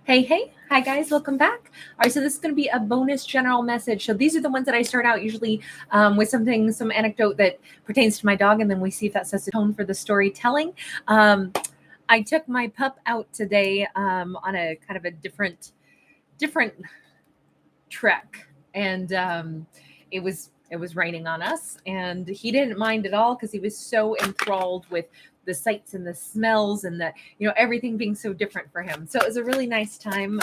Hey. Hi, guys. Welcome back. All right, so this is going to be a bonus general message. So these are the ones that I start out usually with some anecdote that pertains to my dog, and then we see if that sets the tone for the storytelling. I took my pup out today on a kind of a different trek, and it was raining on us, and he didn't mind at all because he was so enthralled with the sights and the smells and the everything being so different for him. So it was a really nice time.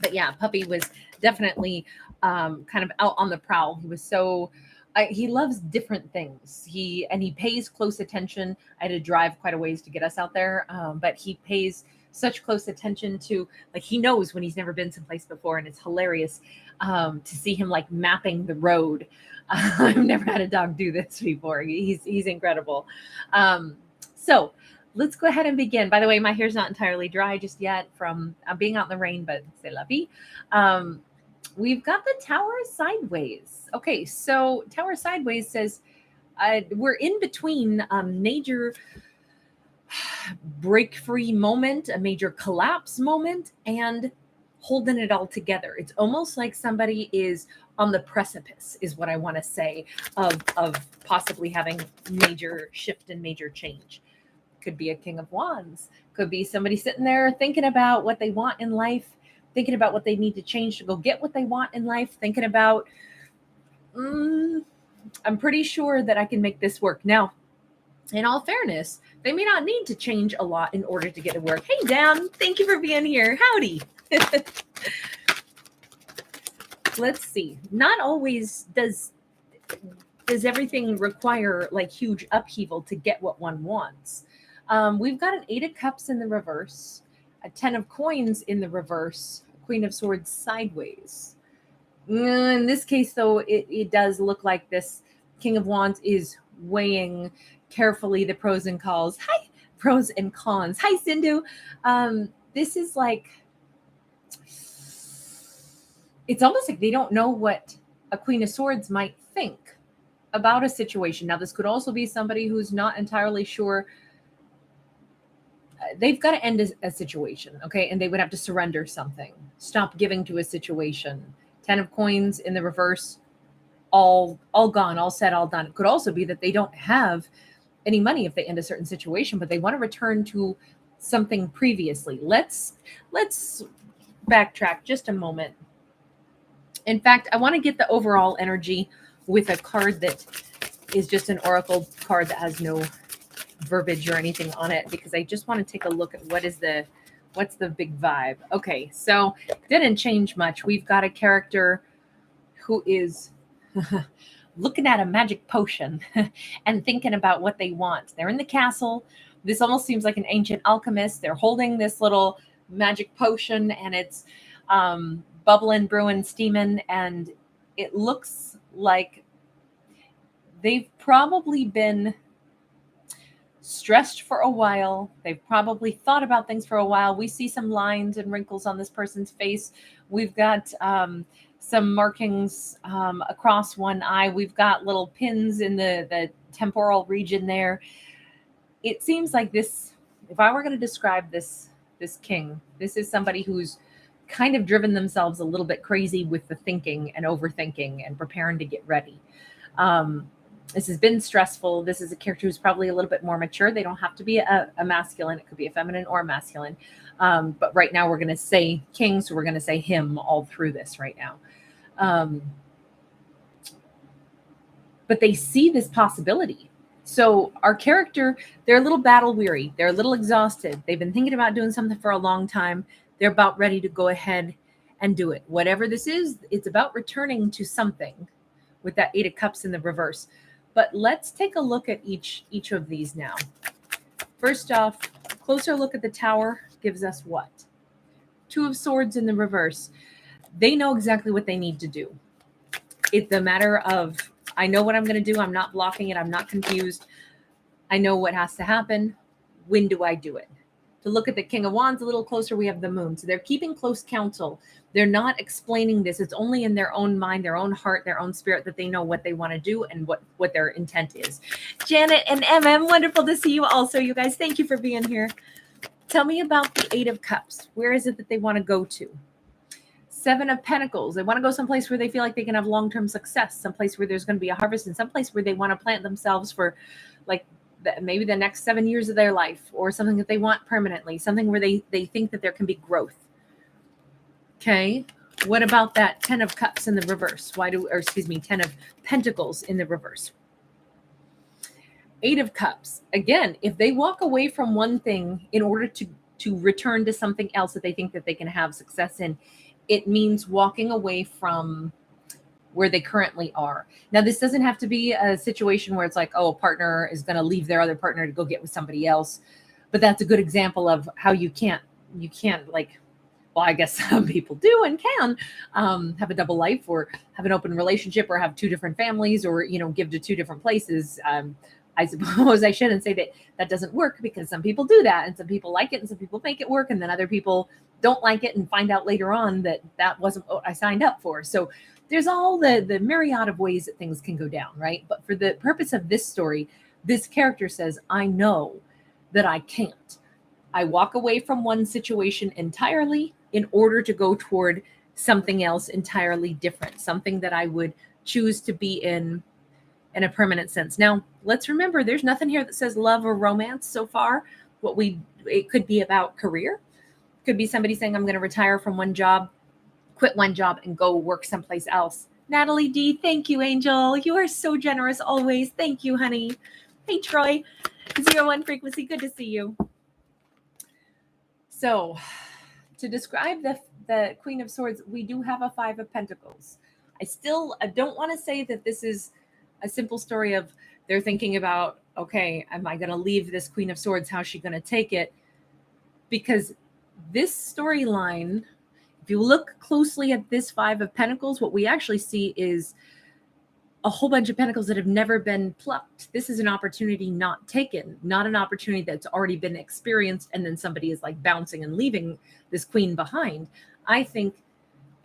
But yeah, puppy was definitely kind of out on the prowl. He was so he loves different things. He pays close attention. I had to drive quite a ways to get us out there, but he pays such close attention to, like, he knows when he's never been someplace before, and it's hilarious to see him like mapping the road. I've never had a dog do this before. He's incredible. So let's go ahead and begin. By the way, my hair's not entirely dry just yet from being out in the rain, but c'est la vie. We've got the Tower Sideways. Okay, so Tower Sideways says we're in between major break free moment, a major collapse moment, and holding it all together. It's almost like somebody is on the precipice, is what I want to say, of possibly having major shift and major change. Could be a King of Wands, could be somebody sitting there thinking about what they want in life, thinking about what they need to change to go get what they want in life, thinking about I'm pretty sure that I can make this work. Now, in all fairness, they may not need to change a lot in order to get to work. Hey, Dan, thank you for being here. Howdy. Let's see. Not always does everything require like huge upheaval to get what one wants. We've got an 8 of Cups in the reverse, a 10 of Coins in the reverse, Queen of Swords sideways. In this case, though, it does look like this King of Wands is weighing carefully the pros and cons. Hi, pros and cons. Hi, Sindhu. This is like, it's almost like they don't know what a Queen of Swords might think about a situation. Now, this could also be somebody who's not entirely sure. They've got to end a situation, okay? And they would have to surrender something, stop giving to a situation. 10 of Coins in the reverse, all gone, all said, all done. It could also be that they don't have any money if they end a certain situation, but they want to return to something previously. Let's backtrack just a moment. In fact, I want to get the overall energy with a card that is just an oracle card that has no verbiage or anything on it, because I just want to take a look at what's the big vibe. Okay, so didn't change much. We've got a character who is looking at a magic potion and thinking about what they want. They're in the castle. This almost seems like an ancient alchemist. They're holding this little magic potion, and it's bubbling, brewing, steaming, and it looks like they've probably been stressed for a while. They've probably thought about things for a while. We see some lines and wrinkles on this person's face. We've got some markings across one eye. We've got little pins in the temporal region there. It seems like this, if I were going to describe this king, this is somebody who's kind of driven themselves a little bit crazy with the thinking and overthinking and preparing to get ready. This has been stressful. This is a character who's probably a little bit more mature. They don't have to be a masculine. It could be a feminine or a masculine. But right now we're going to say king, so we're going to say him all through this right now. But they see this possibility. So our character, they're a little battle weary. They're a little exhausted. They've been thinking about doing something for a long time. They're about ready to go ahead and do it. Whatever this is, it's about returning to something with that 8 of Cups in the reverse. But let's take a look at each of these now. First off, closer look at the Tower gives us what? 2 of Swords in the reverse. They know exactly what they need to do. It's a matter of, I know what I'm going to do. I'm not blocking it. I'm not confused. I know what has to happen. When do I do it? To look at the King of Wands a little closer, we have the Moon. So they're keeping close counsel. They're not explaining this. It's only in their own mind, their own heart, their own spirit that they know what they want to do and what their intent is. Janet and MM, wonderful to see you also, you guys. Thank you for being here. Tell me about the Eight of Cups. Where is it that they want to go to? Seven of Pentacles. They want to go someplace where they feel like they can have long-term success, someplace where there's going to be a harvest, and someplace where they want to plant themselves for like maybe the next 7 years of their life, or something that they want permanently, something where they think that there can be growth. Okay. What about that 10 of Cups in the reverse? 10 of Pentacles in the reverse. Eight of Cups. Again, if they walk away from one thing in order to return to something else that they think that they can have success in, it means walking away from where they currently are. Now, this doesn't have to be a situation where it's like, oh, a partner is going to leave their other partner to go get with somebody else. But that's a good example of how you can't like, well, I guess some people do and can have a double life, or have an open relationship, or have two different families, or, give to two different places. I suppose I shouldn't say that doesn't work, because some people do that, and some people like it, and some people make it work, and then other people don't like it and find out later on that wasn't what I signed up for. So there's all the myriad of ways that things can go down, right? But for the purpose of this story, this character says, I know that I can't. I walk away from one situation entirely in order to go toward something else entirely different, something that I would choose to be in a permanent sense. Now, let's remember, there's nothing here that says love or romance so far. It could be about career. It could be somebody saying, I'm going to retire from one job, quit one job, and go work someplace else. Natalie D, thank you, Angel. You are so generous always. Thank you, honey. Hey, Troy. 01 frequency. Good to see you. So, to describe the Queen of Swords, we do have a Five of Pentacles. I don't want to say that this is a simple story of they're thinking about, okay, am I going to leave this Queen of Swords? How's she going to take it? Because this storyline, if you look closely at this Five of Pentacles, what we actually see is a whole bunch of pentacles that have never been plucked. This is an opportunity not taken, not an opportunity that's already been experienced, and then somebody is like bouncing and leaving this queen behind. I think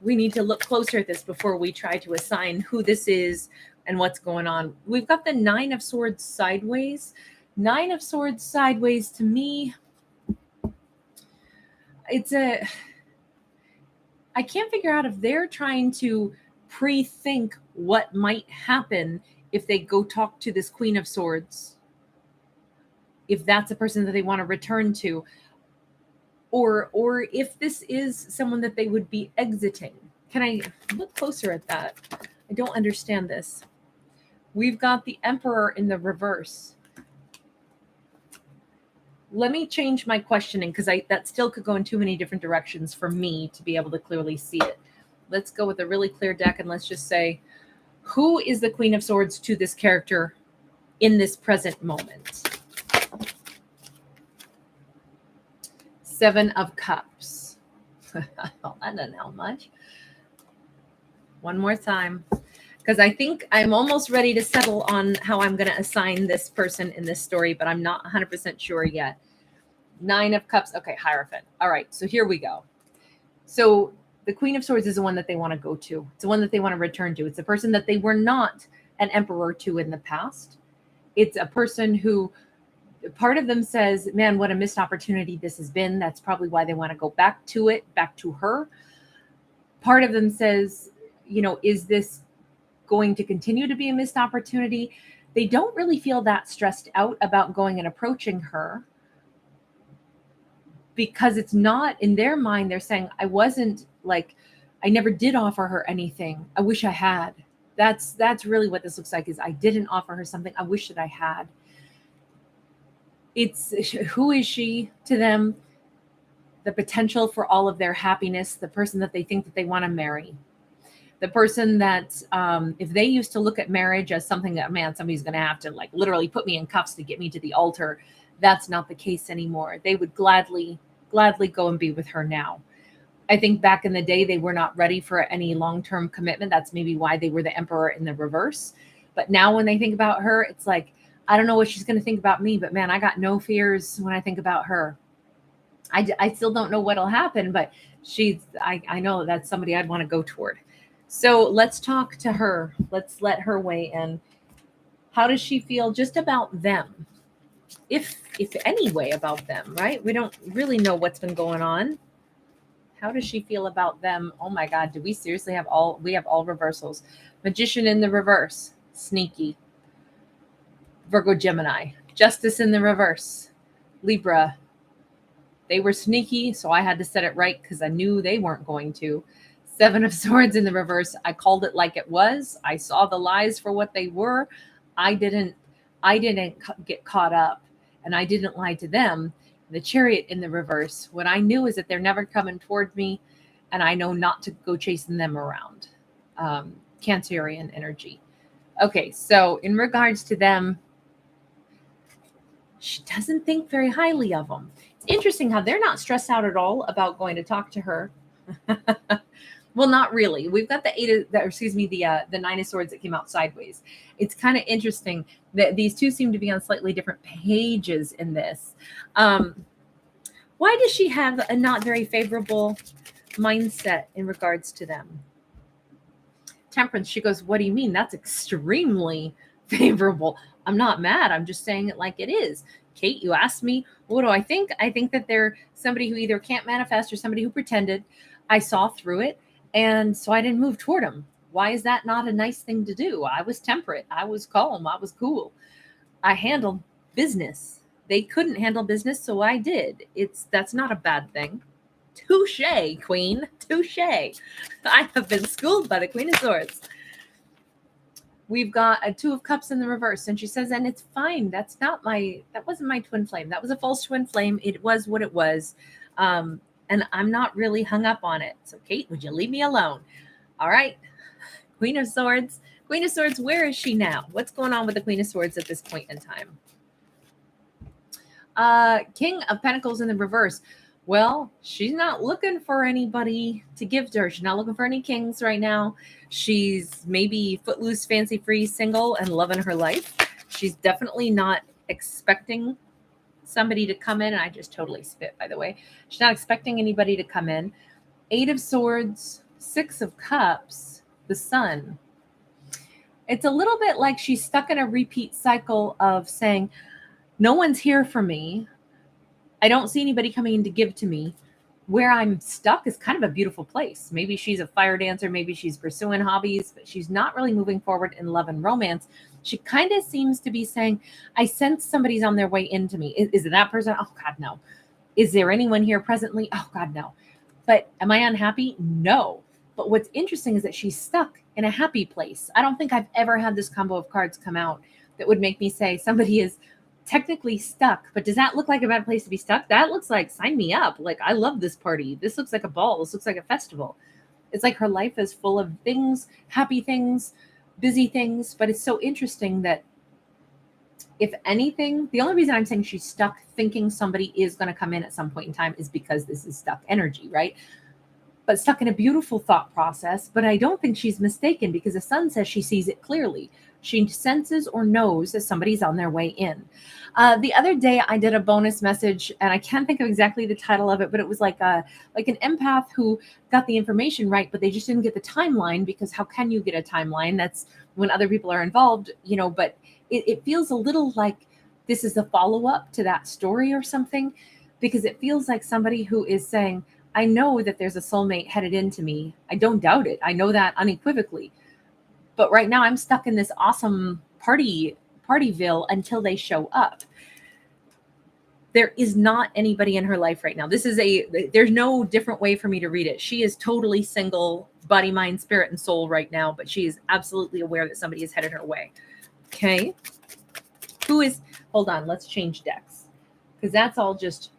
we need to look closer at this before we try to assign who this is and what's going on. We've got the Nine of Swords sideways. Nine of Swords sideways, to me, I can't figure out if they're trying to pre-think what might happen if they go talk to this Queen of Swords, if that's a person that they want to return to, or if this is someone that they would be exiting. Can I look closer at that? I don't understand this. We've got the Emperor in the reverse. Let me change my questioning, because that still could go in too many different directions for me to be able to clearly see it. Let's go with a really clear deck, and let's just say, who is the Queen of Swords to this character in this present moment? Seven of Cups. Well, that doesn't help much. One more time, because I think I'm almost ready to settle on how I'm going to assign this person in this story, but I'm not 100% sure yet. Nine of Cups. Okay, Hierophant. All right, so here we go. So the Queen of Swords is the one that they want to go to. It's the one that they want to return to. It's a person that they were not an emperor to in the past. It's a person who, part of them says, man, what a missed opportunity this has been. That's probably why they want to go back to it, back to her. Part of them says, is this going to continue to be a missed opportunity? They don't really feel that stressed out about going and approaching her, because it's not in their mind. They're saying, I never did offer her anything. I wish I had. That's really what this looks like, is I didn't offer her something. I wish that I had. It's, who is she to them? The potential for all of their happiness, the person that they think that they want to marry. The person that, if they used to look at marriage as something that, man, somebody's going to have to literally put me in cuffs to get me to the altar, that's not the case anymore. They would gladly go and be with her now. I think back in the day, they were not ready for any long-term commitment. That's maybe why they were the Emperor in the reverse. But now when they think about her, it's like, I don't know what she's going to think about me, but man, I got no fears when I think about her. I still don't know what'll happen, but I know that's somebody I'd want to go toward. So let's talk to her. Let's let her weigh in. How does she feel just about them? if any way about them, right? We don't really know what's been going on. How does she feel about them? Oh my God, do we seriously have all reversals? Magician in the reverse, sneaky. Virgo, Gemini, Justice in the reverse, Libra. They were sneaky, so I had to set it right because I knew they weren't going to. Seven of Swords in the reverse. I called it like it was. I saw the lies for what they were. I didn't get caught up, and I didn't lie to them. The Chariot in the reverse. What I knew is that they're never coming toward me, and I know not to go chasing them around. Cancerian energy. Okay, so in regards to them, she doesn't think very highly of them. It's interesting how they're not stressed out at all about going to talk to her. Well, not really. We've got the Nine of Swords that came out sideways. It's kind of interesting that these two seem to be on slightly different pages in this. Why does she have a not very favorable mindset in regards to them? Temperance, she goes, what do you mean? That's extremely favorable. I'm not mad. I'm just saying it like it is. Kate, you asked me, what do I think? I think that they're somebody who either can't manifest or somebody who pretended. I saw through it, and so I didn't move toward them. Why is that not a nice thing to do? I was temperate. I was calm. I was cool. I handled business. They couldn't handle business, so I did. That's not a bad thing. Touche, Queen. Touche. I have been schooled by the Queen of Swords. We've got a Two of Cups in the reverse, and she says, and it's fine. That wasn't my twin flame. That was a false twin flame. It was what it was. And I'm not really hung up on it. So Kate, would you leave me alone? All right. Queen of Swords. Queen of Swords, where is she now? What's going on with the Queen of Swords at this point in time? King of Pentacles in the reverse. Well, she's not looking for anybody to give to her. She's not looking for any kings right now. She's maybe footloose, fancy free, single, and loving her life. She's definitely not expecting somebody to come in. I just totally spit, by the way. She's not expecting anybody to come in. Eight of Swords, Six of Cups, the Sun. It's a little bit like she's stuck in a repeat cycle of saying, no one's here for me. I don't see anybody coming in to give to me. Where I'm stuck is kind of a beautiful place. Maybe she's a fire dancer. Maybe she's pursuing hobbies, but she's not really moving forward in love and romance. She kind of seems to be saying, I sense somebody's on their way into me. Is it that person? Oh, God, no. Is there anyone here presently? Oh, God, no. But am I unhappy? No. But what's interesting is that she's stuck in a happy place. I don't think I've ever had this combo of cards come out that would make me say somebody is technically stuck. But does that look like a bad place to be stuck? That looks like, sign me up. Like, I love this party. This looks like a ball. This looks like a festival. It's like her life is full of things, happy things, busy things. But it's so interesting that if anything, the only reason I'm saying she's stuck thinking somebody is going to come in at some point in time is because this is stuck energy, right? But stuck in a beautiful thought process. But I don't think she's mistaken because the Sun says she sees it clearly. She senses or knows that somebody's on their way in. The other day I did a bonus message, and I can't think of exactly the title of it, but it was like an empath who got the information right, but they just didn't get the timeline, because how can you get a timeline? That's when other people are involved, but it feels a little like this is a follow-up to that story or something, because it feels like somebody who is saying, I know that there's a soulmate headed into me. I don't doubt it. I know that unequivocally. But right now I'm stuck in this awesome partyville until they show up. There is not anybody in her life right now. There's no different way for me to read it. She is totally single, body, mind, spirit, and soul right now, but she is absolutely aware that somebody is headed her way. Okay. Hold on, let's change decks, because that's all just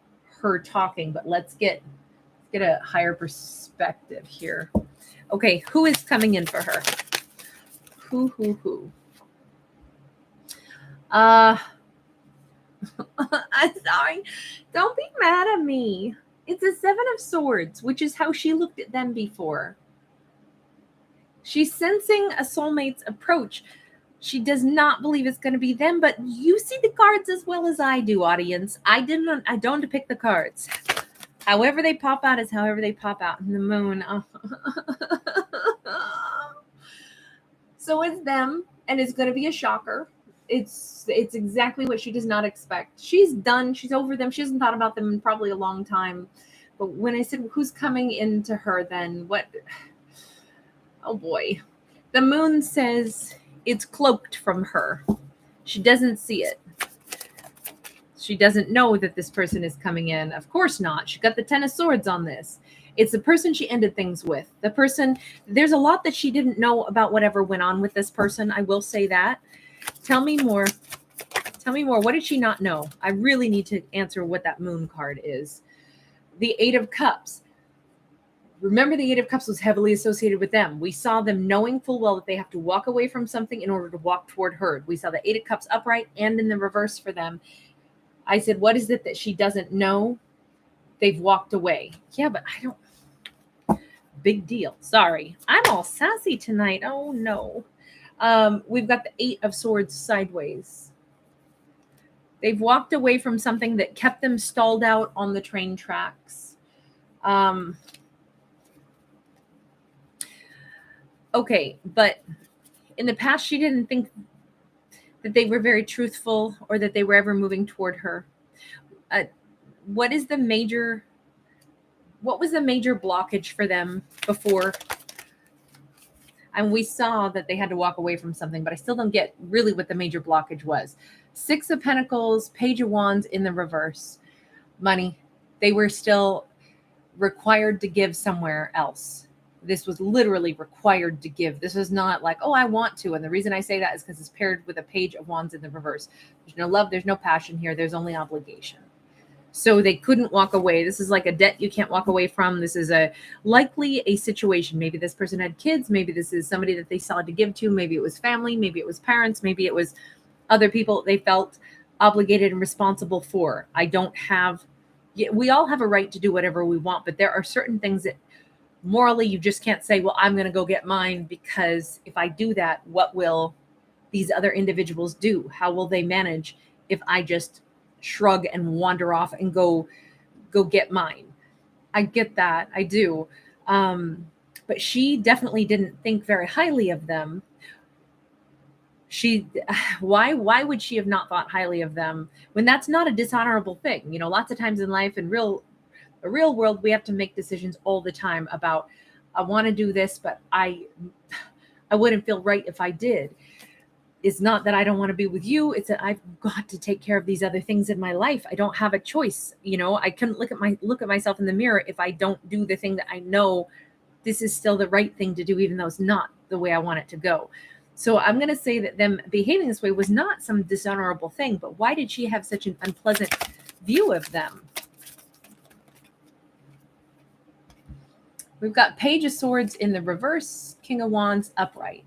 her talking, but let's get a higher perspective here. Okay, who is coming in for her? Who? I'm sorry. Don't be mad at me. It's a Seven of Swords, which is how she looked at them before. She's sensing a soulmate's approach. She does not believe it's going to be them, but you see the cards as well as I do, audience. I don't depict the cards. However they pop out is however they pop out in the moon. Oh. So it's them, and it's going to be a shocker. it's exactly what she does not expect. She's done. She's over them. She hasn't thought about them in probably a long time. But when I said who's coming into her, then what? Oh boy. The moon says it's cloaked from her. She doesn't see it. She doesn't know that this person is coming in. Of course not. She got the Ten of Swords on this. It's the person she ended things with. The person, there's a lot that she didn't know about whatever went on with this person. I will say that. Tell me more. Tell me more. What did she not know? I really need to answer what that moon card is. The Eight of Cups. Remember, the Eight of Cups was heavily associated with them. We saw them knowing full well that they have to walk away from something in order to walk toward her. We saw the Eight of Cups upright and in the reverse for them. I said, what is it that she doesn't know? They've walked away. Yeah, but I don't. Big deal. Sorry. I'm all sassy tonight. Oh, no. We've got the Eight of Swords sideways. They've walked away from something that kept them stalled out on the train tracks. Okay, but in the past, she didn't think that they were very truthful or that they were ever moving toward her. What was the major blockage for them before? And we saw that they had to walk away from something, but I still don't get really what the major blockage was. Six of Pentacles, Page of Wands in the reverse. Money. They were still required to give somewhere else. This was literally required to give. This was not like, oh, I want to. And the reason I say that is because it's paired with a Page of Wands in the reverse. There's no love. There's no passion here. There's only obligation. So they couldn't walk away. This is like a debt you can't walk away from. This is likely a situation. Maybe this person had kids. Maybe this is somebody that they saw to give to. Maybe it was family. Maybe it was parents. Maybe it was other people they felt obligated and responsible for. We all have a right to do whatever we want, but there are certain things that morally you just can't say, well, I'm going to go get mine, because if I do that, what will these other individuals do? How will they manage if I just shrug and wander off and go get mine? I get that. I do. But she definitely didn't think very highly of them. Why would she have not thought highly of them when that's not a dishonorable thing? You know, lots of times in life, in the real world, we have to make decisions all the time about, I want to do this, but I wouldn't feel right if I did. It's not that I don't want to be with you. It's that I've got to take care of these other things in my life. I don't have a choice. You know, I couldn't look at myself in the mirror if I don't do the thing that I know this is still the right thing to do, even though it's not the way I want it to go. So I'm going to say that them behaving this way was not some dishonorable thing, but why did she have such an unpleasant view of them? We've got Page of Swords in the reverse, King of Wands upright.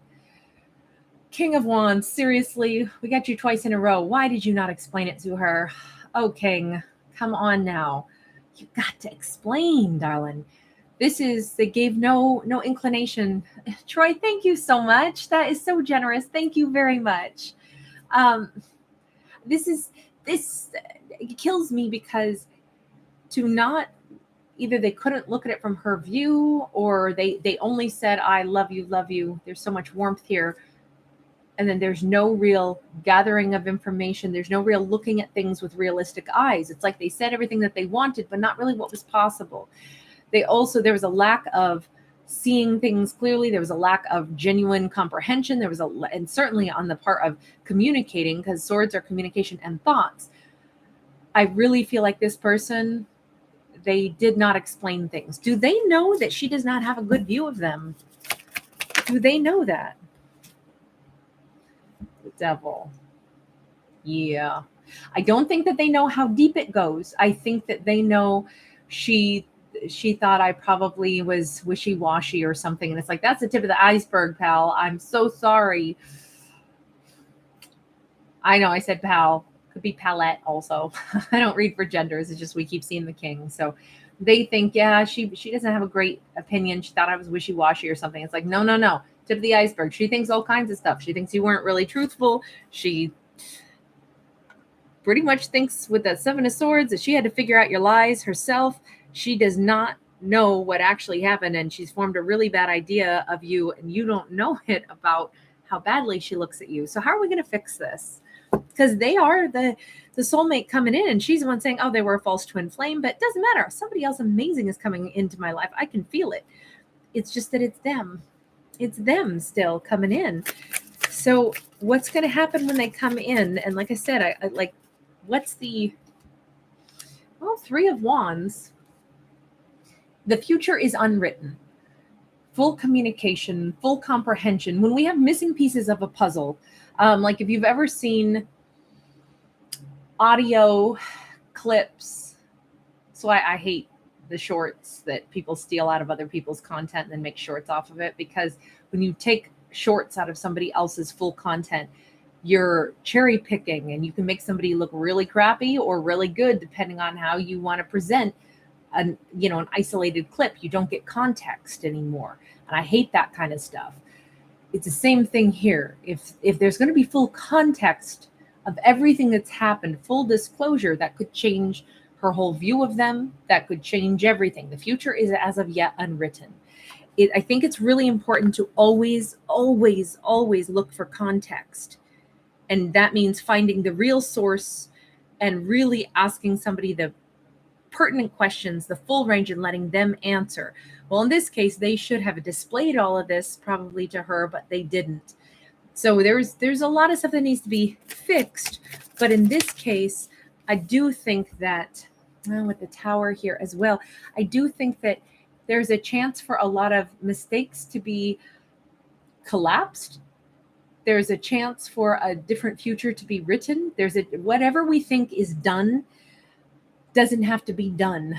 King of Wands, seriously, we got you twice in a row. Why did you not explain it to her? Oh, King, come on now. You got to explain, darling. They gave no inclination. Troy, thank you so much. That is so generous. Thank you very much. This it kills me, because to not, either they couldn't look at it from her view, or they only said, I love you. There's so much warmth here. And then there's no real gathering of information. There's no real looking at things with realistic eyes. It's like they said everything that they wanted, but not really what was possible. There was a lack of seeing things clearly. There was a lack of genuine comprehension. And certainly on the part of communicating, because swords are communication and thoughts. I really feel like this person, they did not explain things. Do they know that she does not have a good view of them? Do they know that? The Devil. Yeah. I don't think that they know how deep it goes. I think that they know she thought I probably was wishy-washy or something. And it's like, that's the tip of the iceberg, pal. I'm so sorry. I know I said pal. Could be palette also. I don't read for genders. It's just we keep seeing the king. So they think, yeah, she doesn't have a great opinion. She thought I was wishy-washy or something. It's like, no. Tip of the iceberg. She thinks all kinds of stuff. She thinks you weren't really truthful. She pretty much thinks with the Seven of Swords that she had to figure out your lies herself. She does not know what actually happened, and she's formed a really bad idea of you, and you don't know it about how badly she looks at you. So how are we going to fix this? because they are the soulmate coming in, and she's the one saying, oh, they were a false twin flame, but it doesn't matter. Somebody else amazing is coming into my life. I can feel it. It's just that it's them still coming in. So what's going to happen when they come in? And like I said, I like, what's the, well, Three of Wands. The future is unwritten. Full communication, full comprehension. When we have missing pieces of a puzzle, like if you've ever seen audio clips, so I hate the shorts that people steal out of other people's content and then make shorts off of it, because when you take shorts out of somebody else's full content, you're cherry picking, and you can make somebody look really crappy or really good depending on how you want to present an isolated clip. You don't get context anymore, and I hate that kind of stuff. It's the same thing here. If there's going to be full context of everything that's happened, full disclosure, that could change her whole view of them, that could change everything. The future is as of yet unwritten. I think it's really important to always look for context. And that means finding the real source and really asking somebody the pertinent questions, the full range, and letting them answer. Well, in this case, they should have displayed all of this probably to her, but they didn't. So there's a lot of stuff that needs to be fixed. But in this case, I do think that, well, with the Tower here as well, I do think that there's a chance for a lot of mistakes to be collapsed. There's a chance for a different future to be written. Whatever we think is done doesn't have to be done.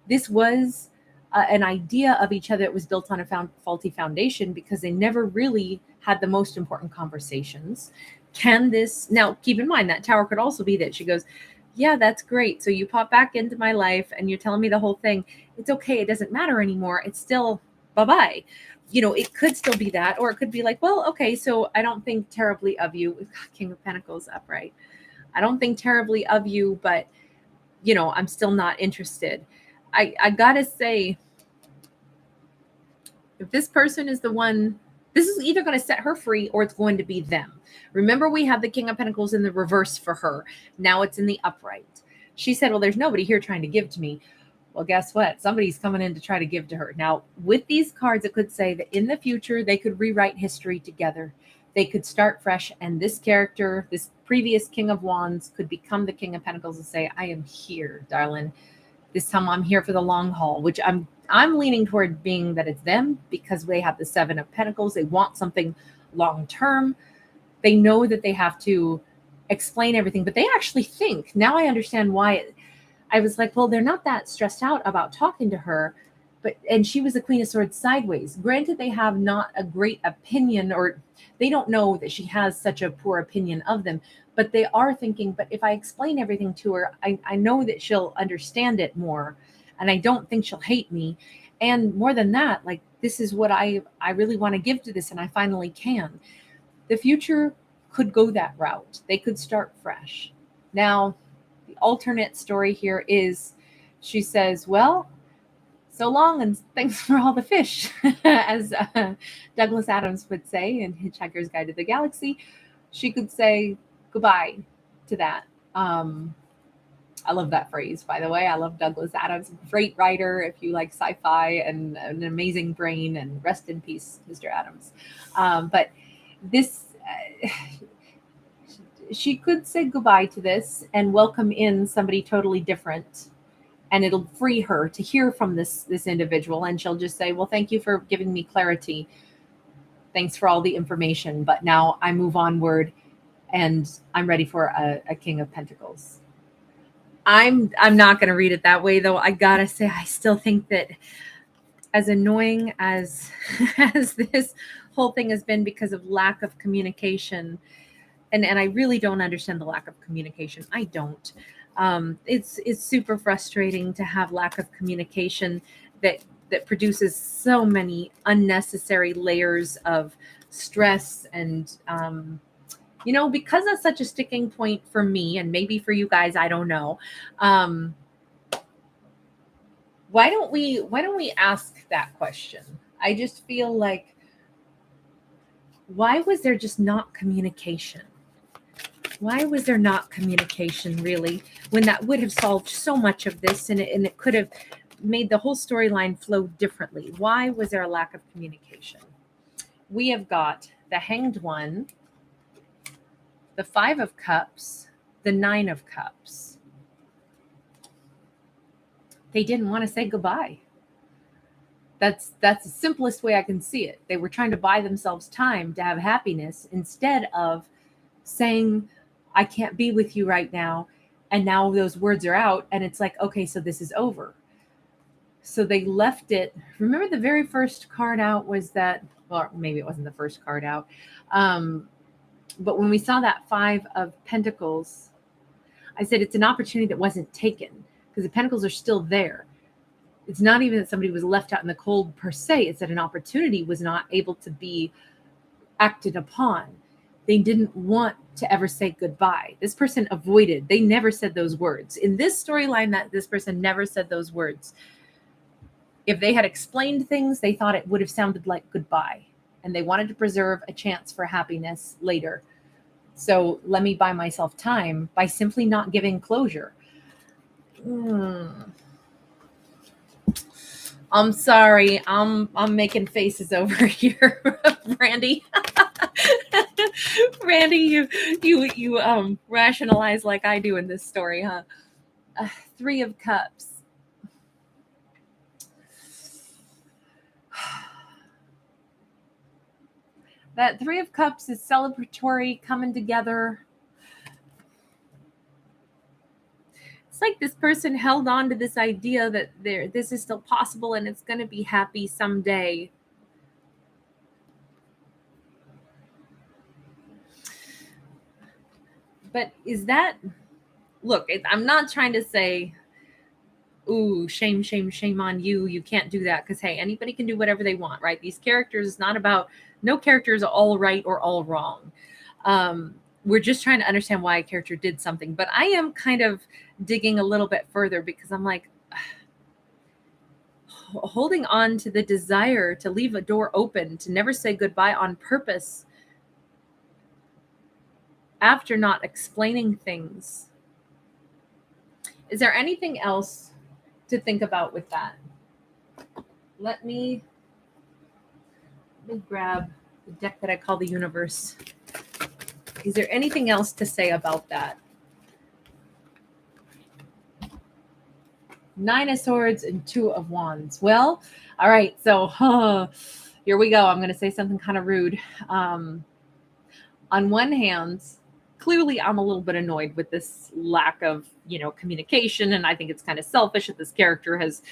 This was an idea of each other that was built on a faulty foundation, because they never really had the most important conversations. Now keep in mind that Tower could also be that she goes, yeah, that's great. So you pop back into my life and you're telling me the whole thing. It's okay. It doesn't matter anymore. It's still bye-bye. It could still be that, or it could be like, well, okay, so I don't think terribly of you. We've got King of Pentacles upright. I don't think terribly of you, but I'm still not interested. I gotta say, if this person is the one, this is either going to set her free or it's going to be them. Remember, we have the King of Pentacles in the reverse for her. Now it's in the upright. She said, well, there's nobody here trying to give to me. Well, guess what? Somebody's coming in to try to give to her. Now, with these cards, it could say that in the future, they could rewrite history together. They could start fresh, and this character, this previous King of Wands, could become the King of Pentacles and say, I am here, darling. This time I'm here for the long haul, which I'm leaning toward being that it's them, because they have the Seven of Pentacles. They want something long term. They know that they have to explain everything, but they actually think. Now I understand why. I was like, well, they're not that stressed out about talking to her, and she was the Queen of Swords sideways. Granted, they have not a great opinion, or they don't know that she has such a poor opinion of them, but they are thinking, but if I explain everything to her, I know that she'll understand it more, and I don't think she'll hate me. And more than that, like, this is what I really want to give to this, and I finally can. The future could go that route. They could start fresh. Now, the alternate story here is, she says, well, so long and thanks for all the fish, as Douglas Adams would say in Hitchhiker's Guide to the Galaxy. She could say goodbye to that. I love that phrase, by the way. I love Douglas Adams, great writer. If you like sci-fi and an amazing brain, and rest in peace, Mr. Adams. But this, she could say goodbye to this and welcome in somebody totally different. And it'll free her to hear from this individual. And she'll just say, well, thank you for giving me clarity. Thanks for all the information. But now I move onward, and I'm ready for a King of Pentacles. I'm not going to read it that way, though. I got to say, I still think that, as annoying as this whole thing has been because of lack of communication, and I really don't understand the lack of communication. I don't. It's super frustrating to have lack of communication that produces so many unnecessary layers of stress. And because that's such a sticking point for me, and maybe for you guys, I don't know. Why don't we ask that question? I just feel like, why was there just not communication? Why was there not communication, really, when that would have solved so much of this, and it could have made the whole storyline flow differently? Why was there a lack of communication? We have got the Hanged One, the Five of Cups, the Nine of Cups. They didn't want to say goodbye. That's the simplest way I can see it. They were trying to buy themselves time to have happiness instead of saying, I can't be with you right now. And now those words are out and it's like, okay, so this is over. So they left it. Remember the very first card out was that, well, maybe it wasn't the first card out. But when we saw that Five of Pentacles, I said it's an opportunity that wasn't taken because the Pentacles are still there. It's not even that somebody was left out in the cold per se. It's that an opportunity was not able to be acted upon. They didn't want to ever say goodbye. This person avoided. They never said those words. In this storyline, that this person never said those words. If they had explained things, they thought it would have sounded like goodbye. And they wanted to preserve a chance for happiness later. So let me buy myself time by simply not giving closure. I'm sorry. I'm making faces over here, Randy. Randy, you rationalize like I do in this story, huh? Three of Cups. That Three of Cups is celebratory, coming together. It's like this person held on to this idea that this is still possible and it's going to be happy someday. But is that, look, I'm not trying to say, ooh, shame, shame, shame on you. You can't do that because, hey, anybody can do whatever they want, right? These characters, it's not about, no character is all right or all wrong. We're just trying to understand why a character did something. But I am kind of digging a little bit further because I'm like, holding on to the desire to leave a door open, to never say goodbye on purpose after not explaining things. Is there anything else to think about with that? Let me grab the deck that I call the universe. Is there anything else to say about that? Nine of Swords and Two of Wands. Well, all right. So here we go. I'm going to say something kind of rude. On one hand, clearly I'm a little bit annoyed with this lack of, communication. And I think it's kind of selfish that this character has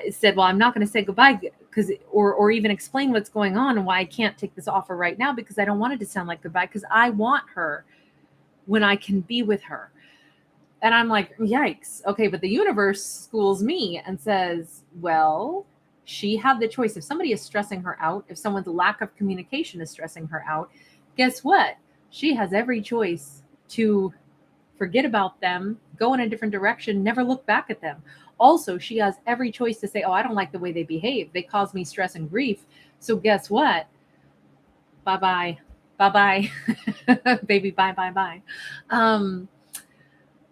said, well, I'm not going to say goodbye because, or even explain what's going on and why I can't take this offer right now because I don't want it to sound like goodbye because I want her when I can be with her. And I'm like, yikes. Okay, but the universe schools me and says, well, she had the choice. If somebody is stressing her out, if someone's lack of communication is stressing her out, guess what? She has every choice to forget about them, go in a different direction, never look back at them. Also, she has every choice to say, oh, I don't like the way they behave. They cause me stress and grief. So guess what? Bye-bye. Bye-bye. Baby, bye-bye-bye.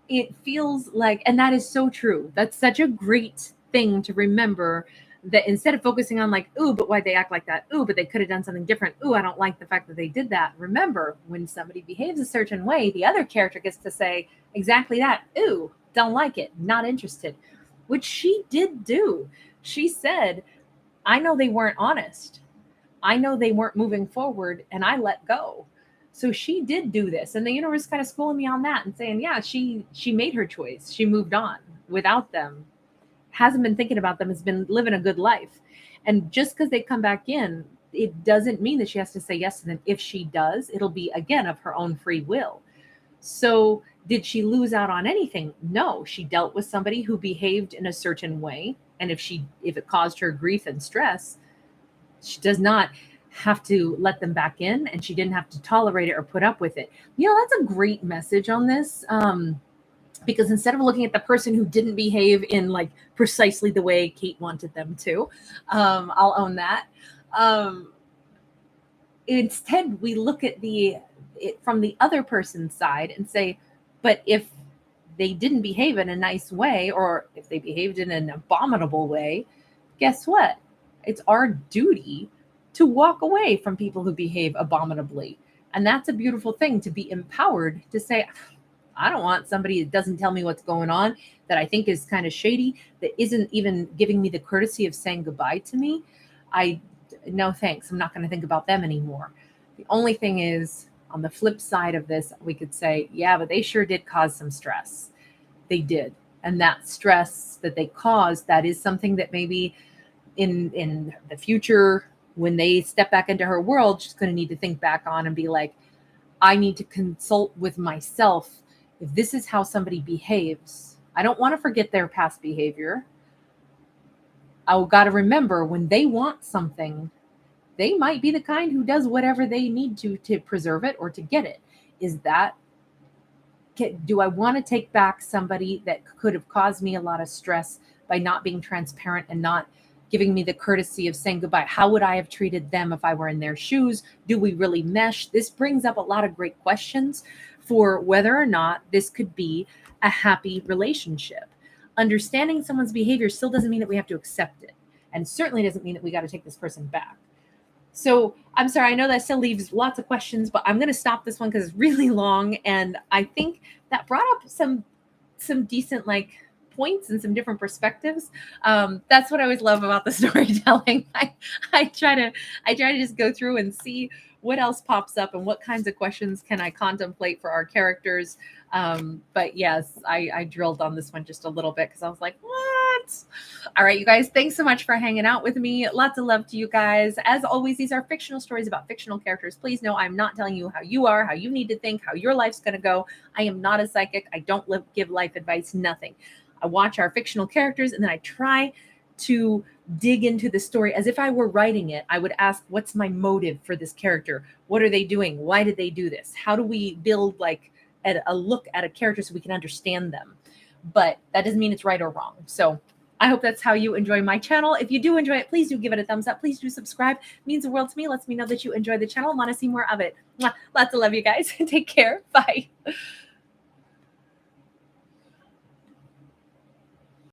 It feels like, and that is so true. That's such a great thing to remember, that instead of focusing on like, ooh, but why'd they act like that? Ooh, but they could have done something different. Ooh, I don't like the fact that they did that. Remember, when somebody behaves a certain way, the other character gets to say exactly that. Ooh, don't like it, not interested, which she did do. She said, I know they weren't honest. I know they weren't moving forward, and I let go. So she did do this, and the universe kind of schooling me on that and saying, yeah, she made her choice. She moved on without them, hasn't been thinking about them, has been living a good life. And just because they come back in, it doesn't mean that she has to say yes to them. If she does, it'll be, again, of her own free will. So did she lose out on anything? No, she dealt with somebody who behaved in a certain way. And if it caused her grief and stress, she does not have to let them back in, and she didn't have to tolerate it or put up with it. That's a great message on this. Because instead of looking at the person who didn't behave in like precisely the way Kate wanted them to, I'll own that. Instead, we look at the it from the other person's side and say, but if they didn't behave in a nice way, or if they behaved in an abominable way, guess what? It's our duty to walk away from people who behave abominably. And that's a beautiful thing, to be empowered to say, I don't want somebody that doesn't tell me what's going on, that I think is kind of shady, that isn't even giving me the courtesy of saying goodbye to me. No thanks. I'm not going to think about them anymore. The only thing is, on the flip side of this, we could say, yeah, but they sure did cause some stress. They did. And that stress that they caused, that is something that maybe in the future, when they step back into her world, she's going to need to think back on and be like, I need to consult with myself. If this is how somebody behaves, I don't want to forget their past behavior. I got to remember, when they want something, they might be the kind who does whatever they need to preserve it or to get it. Do I want to take back somebody that could have caused me a lot of stress by not being transparent and not giving me the courtesy of saying goodbye? How would I have treated them if I were in their shoes? Do we really mesh? This brings up a lot of great questions for whether or not this could be a happy relationship. Understanding someone's behavior still doesn't mean that we have to accept it, and certainly doesn't mean that we got to take this person back. So I'm sorry, I know that still leaves lots of questions, but I'm going to stop this one because it's really long. And I think that brought up some decent points and some different perspectives. That's what I always love about the storytelling. I try to just go through and see what else pops up and what kinds of questions can I contemplate for our characters. But yes, I drilled on this one just a little bit because I was like, what? All right, you guys, thanks so much for hanging out with me. Lots of love to you guys. As always, these are fictional stories about fictional characters. Please know I'm not telling you how you are, how you need to think, how your life's going to go. I am not a psychic. I don't give life advice, nothing. I watch our fictional characters and then I try to dig into the story as if I were writing it. I would ask, what's my motive for this character? What are they doing? Why did they do this? How do we build a look at a character so we can understand them? But that doesn't mean it's right or wrong. So I hope that's how you enjoy my channel. If you do enjoy it, please do give it a thumbs up. Please do subscribe. It means the world to me. Lets me know that you enjoy the channel and want to see more of it. Mwah. Lots of love, you guys. Take care. Bye.